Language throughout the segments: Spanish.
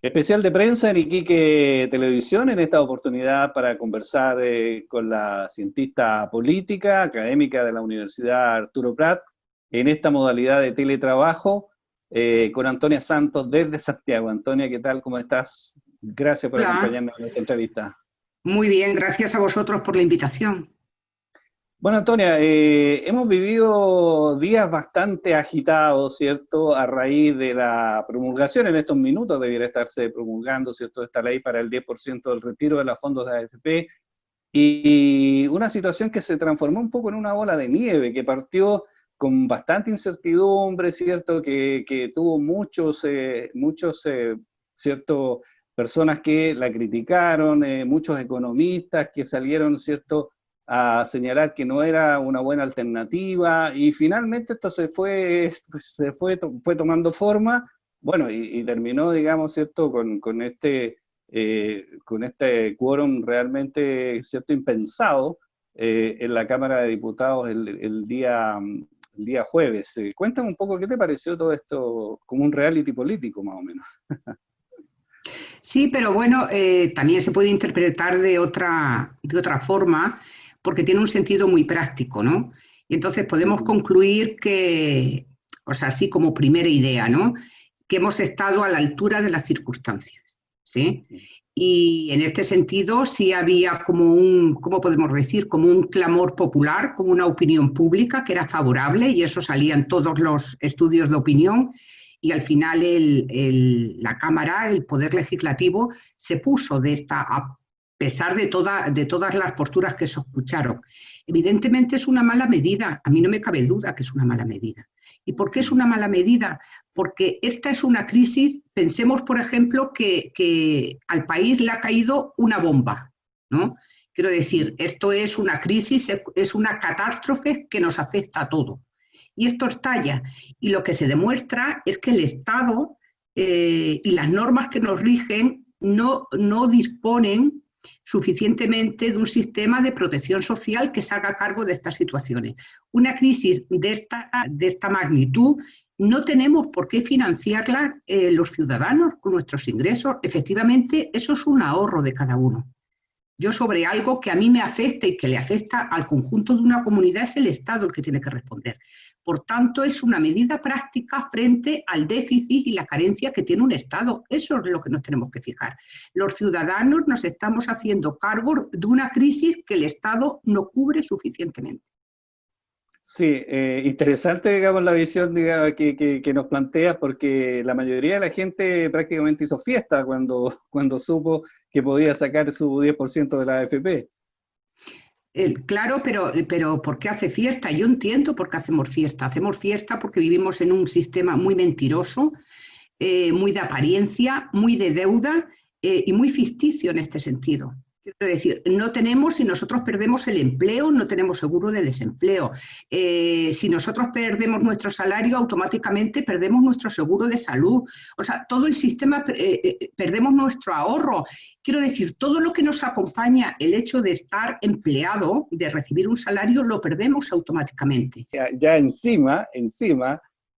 Especial de prensa en Iquique Televisión, en esta oportunidad para conversar con la cientista política, académica de la Universidad Arturo Prat, en esta modalidad de teletrabajo, con Antonia Santos desde Santiago. Antonia, ¿qué tal? ¿Cómo estás? Gracias por Hola, acompañarnos en esta entrevista. muy bien, gracias a vosotros por la invitación. Bueno, Antonia, hemos vivido días bastante agitados, ¿cierto? A raíz de la promulgación, en estos minutos debiera estarse promulgando, ¿cierto? Esta ley para el 10% del retiro de los fondos de AFP, y una situación que se transformó un poco en una bola de nieve, que partió con bastante incertidumbre, ¿cierto? Que tuvo ¿cierto? Personas que la criticaron, muchos economistas que salieron, ¿cierto?, a señalar que no era una buena alternativa, y finalmente esto fue tomando forma, bueno, y terminó, digamos, ¿cierto?, con este quórum realmente, ¿cierto?, impensado en la Cámara de Diputados el día jueves. Cuéntame un poco, ¿qué te pareció todo esto como un reality político, más o menos? Sí, pero bueno, también se puede interpretar de otra forma, porque tiene un sentido muy práctico, ¿no? Y entonces podemos Ujú. concluir que, o sea, así como primera idea, ¿no? Que hemos estado a la altura de las circunstancias, ¿sí? Y en este sentido sí había como ¿cómo podemos decir? Como un clamor popular, como una opinión pública que era favorable, y eso salía en todos los estudios de opinión, y al final la Cámara, el Poder Legislativo, se puso a pesar de todas las posturas que se escucharon. Evidentemente es una mala medida, a mí no me cabe duda que es una mala medida. ¿Y por qué es una mala medida? Porque esta es una crisis, pensemos por ejemplo que al país le ha caído una bomba, ¿no? Quiero decir, esto es una crisis, es una catástrofe que nos afecta a todos. Y esto estalla. Y lo que se demuestra es que el Estado y las normas que nos rigen no disponen suficientemente de un sistema de protección social que se haga cargo de estas situaciones. Una crisis de esta magnitud no tenemos por qué financiarla los ciudadanos con nuestros ingresos. Efectivamente, eso es un ahorro de cada uno. Yo sobre algo que a mí me afecta y que le afecta al conjunto de una comunidad es el Estado el que tiene que responder. Por tanto, es una medida práctica frente al déficit y la carencia que tiene un Estado. Eso es lo que nos tenemos que fijar. Los ciudadanos nos estamos haciendo cargo de una crisis que el Estado no cubre suficientemente. Sí, interesante, digamos, la visión, digamos, que nos plantea, porque la mayoría de la gente prácticamente hizo fiesta cuando supo que podía sacar su 10% de la AFP. Claro, pero ¿por qué hace fiesta? Yo entiendo por qué hacemos fiesta. Hacemos fiesta porque vivimos en un sistema muy mentiroso, muy de apariencia, muy de deuda y muy ficticio en este sentido. Quiero decir, no tenemos, si nosotros perdemos el empleo, no tenemos seguro de desempleo. Si nosotros perdemos nuestro salario, automáticamente perdemos nuestro seguro de salud. O sea, todo el sistema, perdemos nuestro ahorro. Quiero decir, todo lo que nos acompaña, el hecho de estar empleado, de recibir un salario, lo perdemos automáticamente. Ya encima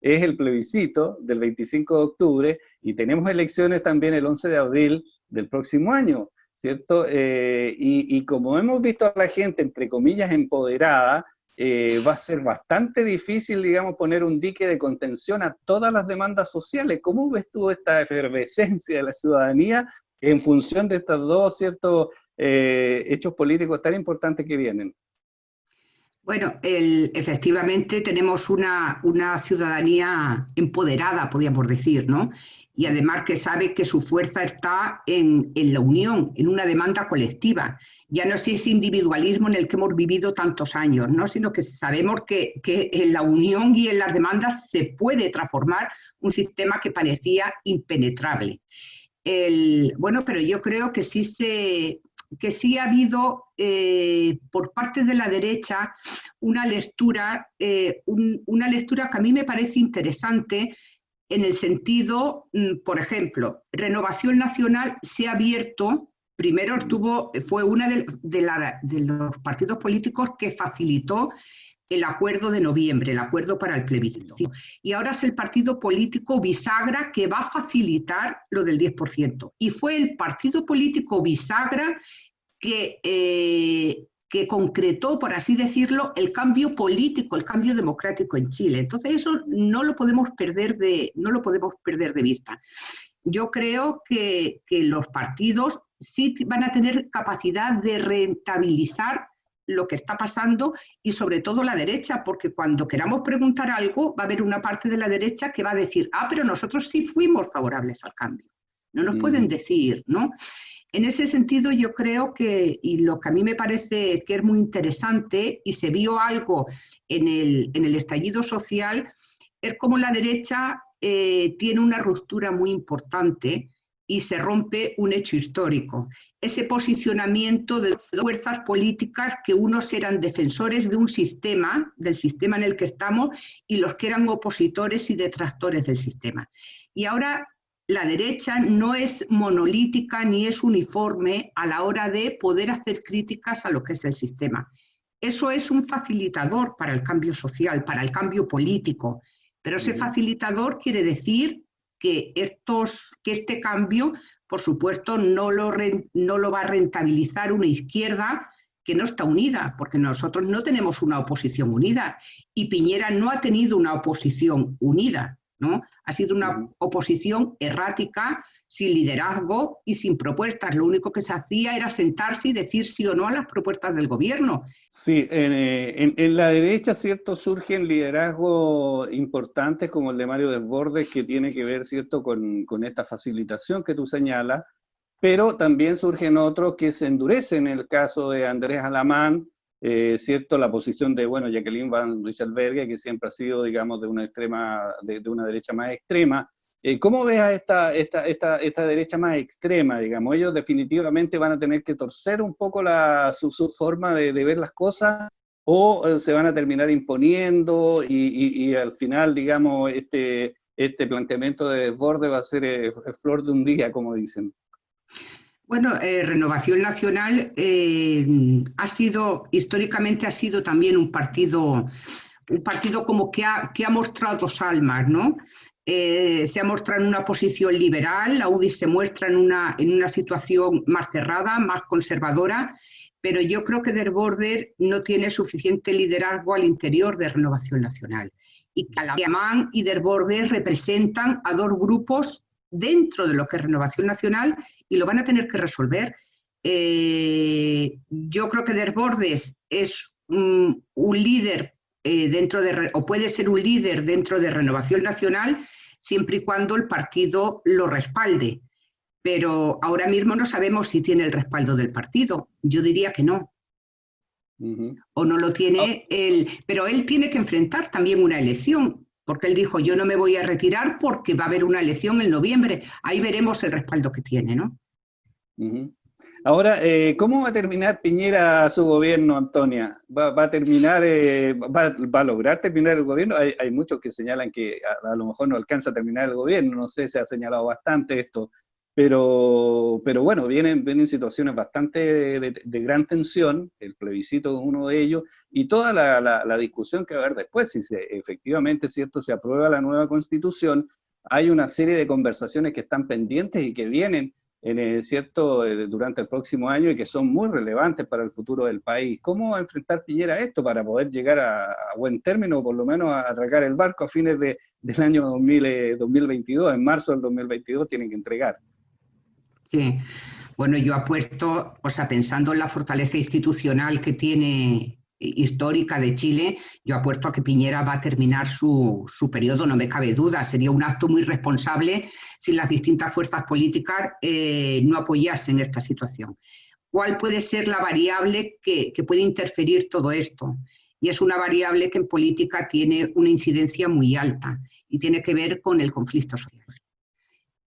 es el plebiscito del 25 de octubre y tenemos elecciones también el 11 de abril del próximo año, ¿cierto? Y como hemos visto a la gente, entre comillas, empoderada, va a ser bastante difícil, digamos, poner un dique de contención a todas las demandas sociales. ¿Cómo ves tú esta efervescencia de la ciudadanía en función de estos dos, ¿cierto?, hechos políticos tan importantes que vienen? Bueno, efectivamente tenemos una ciudadanía empoderada, podríamos decir, ¿no? Y además que sabe que su fuerza está en la unión, en una demanda colectiva. Ya no es ese individualismo en el que hemos vivido tantos años, ¿no? Sino que sabemos que en la unión y en las demandas se puede transformar un sistema que parecía impenetrable. Bueno, pero yo creo que sí ha habido por parte de la derecha una lectura que a mí me parece interesante en el sentido, por ejemplo, Renovación Nacional se ha abierto, primero fue una de los partidos políticos que facilitó el acuerdo de noviembre, el acuerdo para el plebiscito. Y ahora es el partido político bisagra que va a facilitar lo del 10%. Y fue el partido político bisagra que concretó, por así decirlo, el cambio político, el cambio democrático en Chile. Entonces eso no lo podemos perder de vista. Yo creo que los partidos sí van a tener capacidad de rentabilizar lo que está pasando y sobre todo la derecha, porque cuando queramos preguntar algo va a haber una parte de la derecha que va a decir, pero nosotros sí fuimos favorables al cambio. No nos pueden decir, ¿no? En ese sentido yo creo que, y lo que a mí me parece que es muy interesante, y se vio algo en el estallido social, es como la derecha tiene una ruptura muy importante y se rompe un hecho histórico. Ese posicionamiento de fuerzas políticas que unos eran defensores de un sistema, del sistema en el que estamos, y los que eran opositores y detractores del sistema. Y ahora la derecha no es monolítica ni es uniforme a la hora de poder hacer críticas a lo que es el sistema. Eso es un facilitador para el cambio social, para el cambio político, pero ese facilitador quiere decir que este cambio, por supuesto, no lo va a rentabilizar una izquierda que no está unida, porque nosotros no tenemos una oposición unida y Piñera no ha tenido una oposición unida, ¿no? Ha sido una oposición errática, sin liderazgo y sin propuestas. Lo único que se hacía era sentarse y decir sí o no a las propuestas del gobierno. Sí, en la derecha, ¿cierto? Surgen liderazgos importantes como el de Mario Desbordes, que tiene que ver, ¿cierto?, con esta facilitación que tú señalas, pero también surgen otros que se endurecen, en el caso de Andrés Alamán, ¿cierto? La posición de, bueno, Jacqueline Van Rysselberghe, que siempre ha sido, digamos, de una derecha más extrema. ¿Cómo ves a esta derecha más extrema, digamos? Ellos definitivamente van a tener que torcer un poco su forma de ver las cosas, o se van a terminar imponiendo y al final, digamos, este planteamiento de Desbordes va a ser flor de un día, como dicen. Bueno, Renovación Nacional históricamente ha sido también un partido como que ha mostrado dos almas, ¿no? Se ha mostrado en una posición liberal, la UDI se muestra en una situación más cerrada, más conservadora, pero yo creo que Desbordes no tiene suficiente liderazgo al interior de Renovación Nacional. Y Alamán y Desbordes representan a dos grupos dentro de lo que es Renovación Nacional y lo van a tener que resolver. Yo creo que Desbordes es un líder o puede ser un líder dentro de Renovación Nacional siempre y cuando el partido lo respalde. Pero ahora mismo no sabemos si tiene el respaldo del partido. Yo diría que no. O no lo tiene él. Pero él tiene que enfrentar también una elección. Porque él dijo, yo no me voy a retirar porque va a haber una elección en noviembre. Ahí veremos el respaldo que tiene, ¿no? Ahora, ¿cómo va a terminar Piñera su gobierno, Antonia? ¿Va a terminar, va a lograr terminar el gobierno? Hay muchos que señalan que a lo mejor no alcanza a terminar el gobierno, no sé, se ha señalado bastante esto, pero bueno, vienen situaciones bastante de gran tensión, el plebiscito es uno de ellos, y toda la discusión que va a haber después, si efectivamente, ¿cierto?, se aprueba la nueva Constitución, hay una serie de conversaciones que están pendientes y que vienen, ¿cierto?, durante el próximo año y que son muy relevantes para el futuro del país. ¿Cómo va a enfrentar Piñera esto para poder llegar a buen término, o por lo menos a atracar el barco a fines del año 2022? En marzo del 2022 tienen que entregar. Sí, bueno, yo apuesto, o sea, pensando en la fortaleza institucional que tiene histórica de Chile, yo apuesto a que Piñera va a terminar su periodo, no me cabe duda. Sería un acto muy responsable si las distintas fuerzas políticas no apoyasen esta situación. ¿Cuál puede ser la variable que puede interferir todo esto? Y es una variable que en política tiene una incidencia muy alta y tiene que ver con el conflicto social.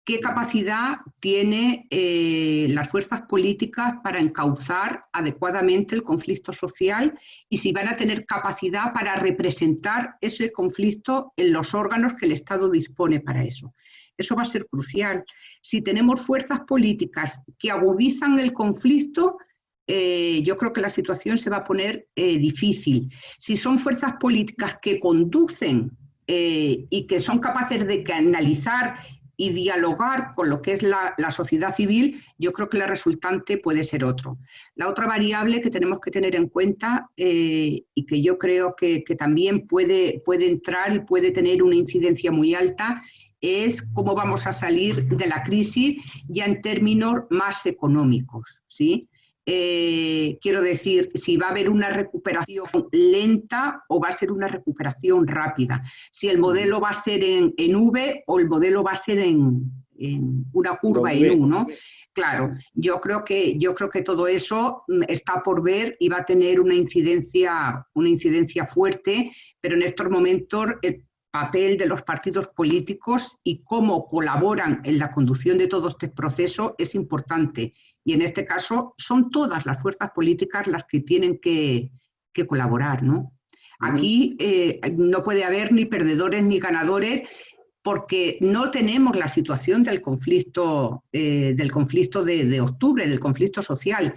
¿Qué capacidad tienen las fuerzas políticas para encauzar adecuadamente el conflicto social y si van a tener capacidad para representar ese conflicto en los órganos que el Estado dispone para eso? Eso va a ser crucial. Si tenemos fuerzas políticas que agudizan el conflicto, yo creo que la situación se va a poner difícil. Si son fuerzas políticas que conducen y que son capaces de canalizar y dialogar con lo que es la sociedad civil, yo creo que la resultante puede ser otro. La otra variable que tenemos que tener en cuenta y que yo creo que también puede entrar y puede tener una incidencia muy alta es cómo vamos a salir de la crisis ya en términos más económicos, ¿sí? Quiero decir, si va a haber una recuperación lenta o va a ser una recuperación rápida, si el modelo va a ser en V o el modelo va a ser en una curva en U, ¿no? Claro, yo creo que todo eso está por ver y va a tener una incidencia fuerte, pero en estos momentos el papel de los partidos políticos y cómo colaboran en la conducción de todo este proceso es importante. Y en este caso son todas las fuerzas políticas las que tienen que colaborar, ¿no? Aquí no puede haber ni perdedores ni ganadores porque no tenemos la situación del conflicto de octubre, del conflicto social.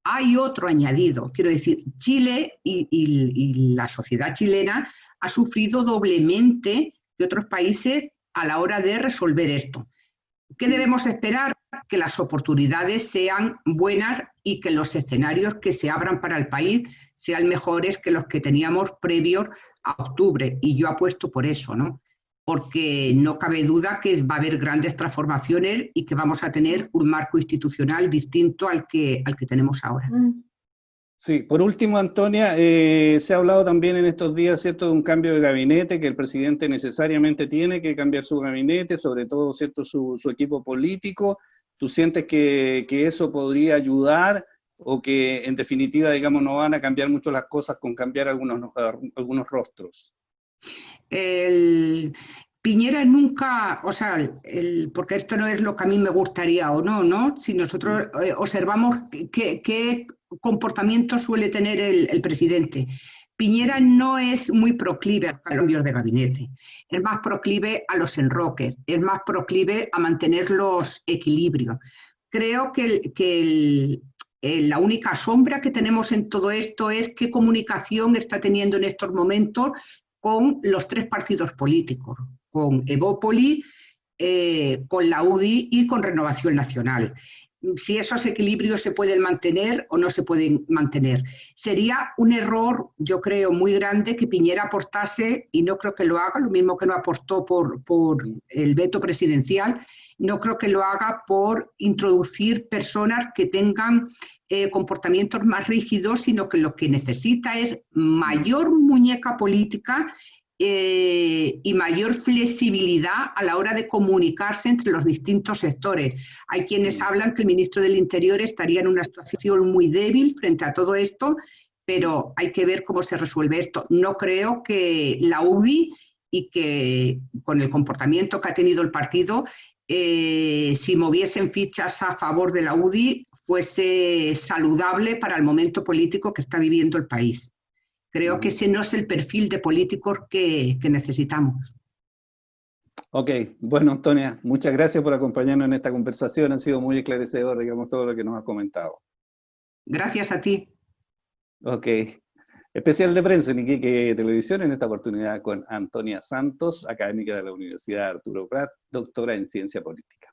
Hay otro añadido, quiero decir, Chile y la sociedad chilena ha sufrido doblemente de otros países a la hora de resolver esto. ¿Qué debemos esperar? Que las oportunidades sean buenas y que los escenarios que se abran para el país sean mejores que los que teníamos previos a octubre. Y yo apuesto por eso, ¿no? Porque no cabe duda que va a haber grandes transformaciones y que vamos a tener un marco institucional distinto al que tenemos ahora. Sí, por último, Antonia, se ha hablado también en estos días, ¿cierto?, de un cambio de gabinete, que el presidente necesariamente tiene que cambiar su gabinete, sobre todo, ¿cierto?, su equipo político. ¿Tú sientes que eso podría ayudar o que, en definitiva, digamos, no van a cambiar mucho las cosas con cambiar algunos rostros? Piñera nunca, o sea, porque esto no es lo que a mí me gustaría o no, ¿no? Si nosotros observamos qué comportamiento suele tener el presidente. Piñera no es muy proclive a los cambios de gabinete, es más proclive a los enroques, es más proclive a mantener los equilibrios. Creo que la única sombra que tenemos en todo esto es qué comunicación está teniendo en estos momentos con los tres partidos políticos, con Evópoli, con la UDI y con Renovación Nacional. Si esos equilibrios se pueden mantener o no se pueden mantener. Sería un error, yo creo, muy grande que Piñera aportase, y no creo que lo haga, lo mismo que no aportó por el veto presidencial, no creo que lo haga por introducir personas que tengan comportamientos más rígidos, sino que lo que necesita es mayor muñeca política y mayor flexibilidad a la hora de comunicarse entre los distintos sectores. Hay quienes hablan que el ministro del Interior estaría en una situación muy débil frente a todo esto, pero hay que ver cómo se resuelve esto. No creo que la UDI y que con el comportamiento que ha tenido el partido, si moviesen fichas a favor de la UDI, fuese saludable para el momento político que está viviendo el país. Creo que ese no es el perfil de políticos que necesitamos. Ok, bueno, Antonia, muchas gracias por acompañarnos en esta conversación. Ha sido muy esclarecedor, digamos, todo lo que nos has comentado. Gracias a ti. Ok. Especial de prensa en Iquique Televisión, en esta oportunidad con Antonia Santos, académica de la Universidad Arturo Prat, doctora en Ciencia Política.